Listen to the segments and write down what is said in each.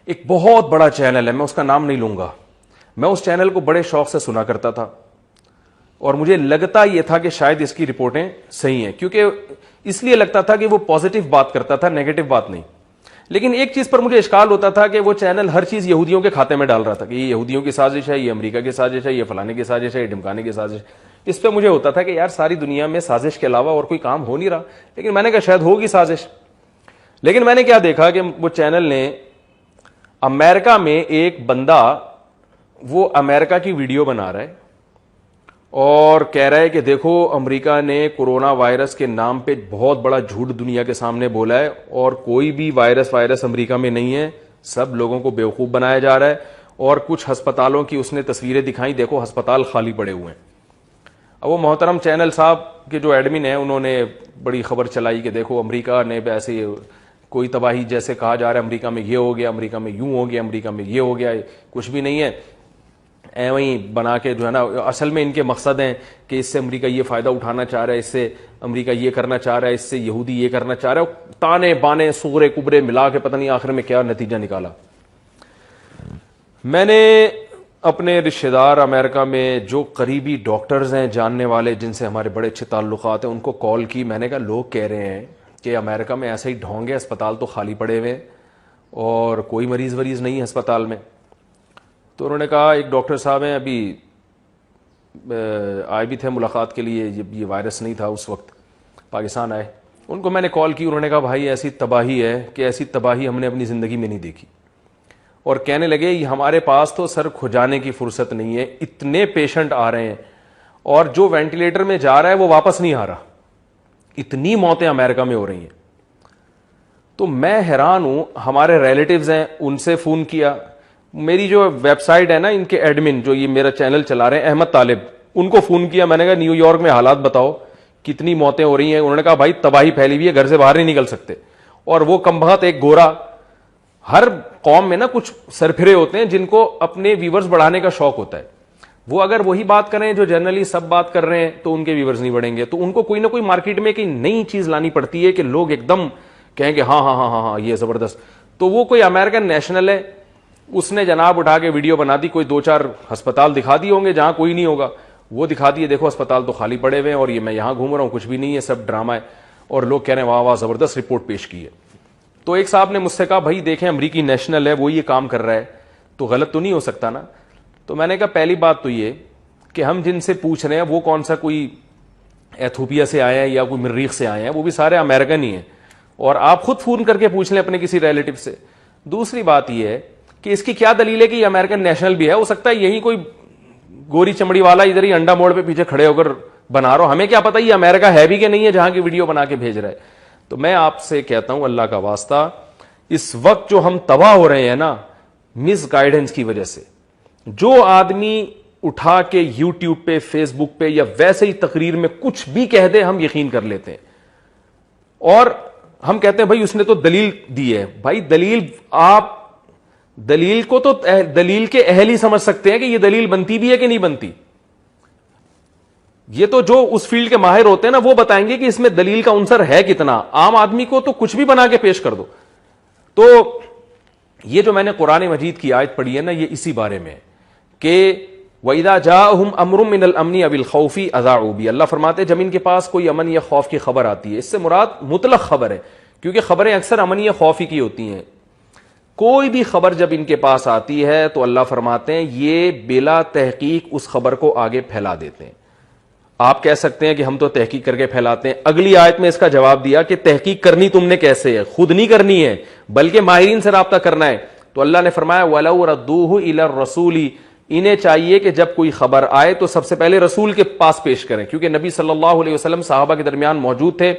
एक बहुत बड़ा चैनल है, मैं उसका नाम नहीं लूंगा। मैं उस चैनल को बड़े शौक से सुना करता था और मुझे लगता यह था कि शायद इसकी रिपोर्टें सही हैं, क्योंकि इसलिए लगता था कि वो पॉजिटिव बात करता था, नेगेटिव बात नहीं। लेकिन एक चीज पर मुझे इश्काल होता था कि वो चैनल हर चीज यहूदियों के खाते में डाल रहा था कि ये यहूदियों की साजिश है, ये अमेरिका की साजिश है, ये फलाने की साजिश है, ये ढिमकाने की साजिश। इस पर मुझे होता था कि यार सारी दुनिया में साजिश के अलावा और कोई काम हो नहीं रहा, लेकिन मैंने कहा शायद होगी साजिश। लेकिन मैंने क्या देखा कि वो चैनल ने अमेरिका में एक बंदा, वो अमेरिका की वीडियो बना रहा है और कह रहा है कि देखो अमेरिका ने कोरोना वायरस के नाम पे बहुत बड़ा झूठ दुनिया के सामने बोला है और कोई भी वायरस अमेरिका में नहीं है, सब लोगों को बेवकूफ बनाया जा रहा है। और कुछ अस्पतालों की उसने तस्वीरें दिखाई, देखो अस्पताल खाली पड़े हुए हैं। अब वो मोहतरम चैनल साहब के जो एडमिन है उन्होंने बड़ी खबर चलाई कि देखो अमेरिका ने ऐसे कोई तबाही, जैसे कहा जा रहा है अमेरिका में ये हो गया, अमेरिका में यूं हो गया, अमेरिका में ये हो गया, कुछ भी नहीं है, वहीं बना के जो है ना। असल में इनके मकसद हैं कि इससे अमेरिका ये फायदा उठाना चाह रहा है, इससे अमेरिका ये करना चाह रहा है, इससे यहूदी ये करना चाह रहा है, ताने बाने सुगरे कुबरे मिला के पता नहीं आखिर में क्या नतीजा निकाला। मैंने अपने रिश्तेदार अमेरिका में जो करीबी डॉक्टर्स हैं, जानने वाले जिनसे हमारे बड़े अच्छे ताल्लुकात हैं, उनको कॉल की। मैंने कहा लोग कह रहे हैं कि अमेरिका में ऐसे ही ढोंग है, अस्पताल तो खाली पड़े हुए हैं और कोई मरीज वरीज नहीं है अस्पताल में। तो उन्होंने कहा एक डॉक्टर साहब हैं, अभी आए भी थे मुलाकात के लिए, ये वायरस नहीं था उस वक्त, पाकिस्तान आए। उनको मैंने कॉल की, उन्होंने कहा भाई ऐसी तबाही है कि ऐसी तबाही हमने अपनी ज़िंदगी में नहीं देखी। और कहने लगे हमारे पास तो सर खुजाने की फुर्सत नहीं है, इतने पेशेंट आ रहे हैं और जो वेंटिलेटर में जा रहा है वो वापस नहीं आ रहा, इतनी मौतें अमेरिका में हो रही हैं। तो मैं हैरान हूं। हमारे रिलेटिव्स हैं, उनसे फ़ोन किया। मेरी जो वेबसाइट है ना, इनके एडमिन जो ये मेरा चैनल चला रहे हैं, अहमद तालिब, उनको फ़ोन किया। मैंने कहा न्यूयॉर्क में हालात बताओ, कितनी मौतें हो रही हैं। उन्होंने कहा भाई तबाही फैली हुई है, घर से बाहर नहीं निकल सकते। और वो कमबख्त एक गोरा, हर कौम में ना कुछ सरफिरे होते हैं जिनको अपने व्यूवर्स बढ़ाने का शौक होता है। वो अगर वही बात करें जो जनरली सब बात कर रहे हैं तो उनके व्यूवर्स नहीं बढ़ेंगे। तो उनको कोई ना कोई मार्केट में कोई नई चीज लानी पड़ती है कि लोग एकदम कहेंगे हाँ हाँ हाँ हाँ हाँ ये जबरदस्त। तो वो कोई अमेरिकन नेशनल है, उसने जनाब उठा के वीडियो बना दी, कोई 2-4 अस्पताल दिखा दिए होंगे जहां कोई नहीं होगा, वो दिखा दिए देखो अस्पताल तो खाली पड़े हुए हैं और ये मैं यहां घूम रहा हूं, कुछ भी नहीं है, सब ड्रामा है। और लोग कह रहे हैं वाह वाह जबरदस्त रिपोर्ट पेश की है। तो एक साहब ने मुझसे कहा भाई देखें अमरीकी नेशनल है, वो ये काम कर रहा है तो गलत तो नहीं हो सकता ना। तो मैंने कहा पहली बात तो ये कि हम जिनसे पूछ रहे हैं वो कौन सा कोई एथोपिया से आए हैं या कोई मरीख से आए हैं, वो भी सारे अमेरिकन ही हैं। और आप खुद फोन करके पूछ लें अपने किसी रिलेटिव से। दूसरी बात यह है कि इसकी क्या दलील है कि ये अमेरिकन नेशनल भी है। हो सकता है यही कोई गोरी चमड़ी वाला इधर ही अंडा मोड़ पे पीछे खड़े होकर बना रहा हो, हमें क्या पता ये अमेरिका है भी कि नहीं है जहां की वीडियो बना के भेज रहा है। तो मैं आपसे कहता हूं अल्लाह का वास्ता, इस वक्त जो हम तबाह हो रहे हैं ना मिस गाइडेंस की वजह से, जो आदमी उठा के यूट्यूब पे, फेसबुक पे या वैसे ही तकरीर में कुछ भी कह दे हम यकीन कर लेते हैं और हम कहते हैं भाई उसने तो दलील दी है। भाई दलील, आप दलील को तो दलील के अहल ही समझ सकते हैं कि यह दलील बनती भी है कि नहीं बनती। ये तो जो उस फील्ड के माहिर होते हैं ना वो बताएंगे कि इसमें दलील का अंसर है कितना। आम आदमी को तो कुछ भी बना के पेश कर दो। तो ये जो मैंने कुरान मजीद की आयत पढ़ी है ना, ये इसी बारे में कि वइदा जाअहुम अम्रुम मिनल अमनी अबिल खौफी अज़ाउ बी। अल्लाह फरमाते जब इनके पास कोई अमन या खौफ की खबर आती है, इससे मुराद मुतलक खबर है क्योंकि खबरें अक्सर अमन या खौफी की होती हैं। कोई भी खबर जब इनके पास आती है तो अल्लाह फरमाते हैं ये बिला तहकीक उस खबर को आगे फैला देते हैं। आप कह सकते हैं कि हम तो तहकीक करके फैलाते हैं। अगली आयत में इसका जवाब दिया कि तहकीक करनी तुमने कैसे है, खुद नहीं करनी है बल्कि माहिरीन से राब्ता करना है। तो अल्लाह ने फरमाया वलौ रद्दूहु इला रसूली, इन्हें चाहिए कि जब कोई खबर आए तो सबसे पहले रसूल के पास पेश करें, क्योंकि नबी सल्लल्लाहु अलैहि वसल्लम साहबा के दरमियान मौजूद थे।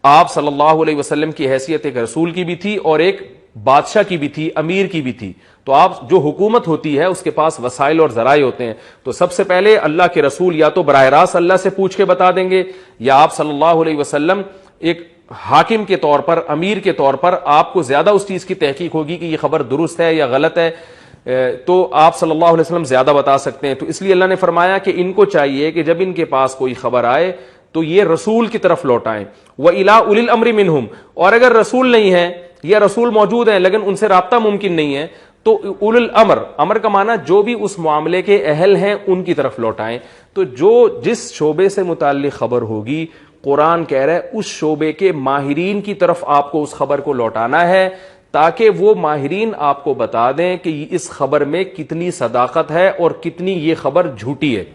आप सल्लल्लाहु अलैहि वसल्लम की हैसियत एक रसूल की भी थी और एक बादशाह की भी थी, अमीर की भी थी। तो आप जो हुकूमत होती है उसके पास वसाइल और जराए होते हैं। तो सबसे पहले अल्लाह के रसूल या तो बराह रास्त अल्लाह से पूछ के बता देंगे या आप सल्लल्लाहु अलैहि वसल्लम एक हाकिम के तौर पर, अमीर के तौर पर आपको ज्यादा उस चीज की तहकीक होगी कि यह खबर दुरुस्त है या गलत है, तो आप सल्लल्लाहु अलैहि वसल्लम ज्यादा बता सकते हैं। तो इसलिए अल्लाह ने फरमाया कि इनको चाहिए कि जब इनके पास कोई खबर आए तो ये रसूल की तरफ लौटाएं। व इला उलिल अम्रि मिनहुम, और अगर रसूल नहीं है या रसूल मौजूद हैं लेकिन उनसे राब्ता मुमकिन नहीं है, तो उलुल अमर का माना जो भी उस मामले के अहल हैं उनकी तरफ लौटाएं। तो जो जिस शोबे से मुताल्लिक खबर होगी, कुरान कह रहा है उस शोबे के माहिरीन की तरफ आपको उस खबर को लौटाना है, ताकि वो माहिरीन आपको बता दें कि इस खबर में कितनी सदाकत है और कितनी ये खबर झूठी है।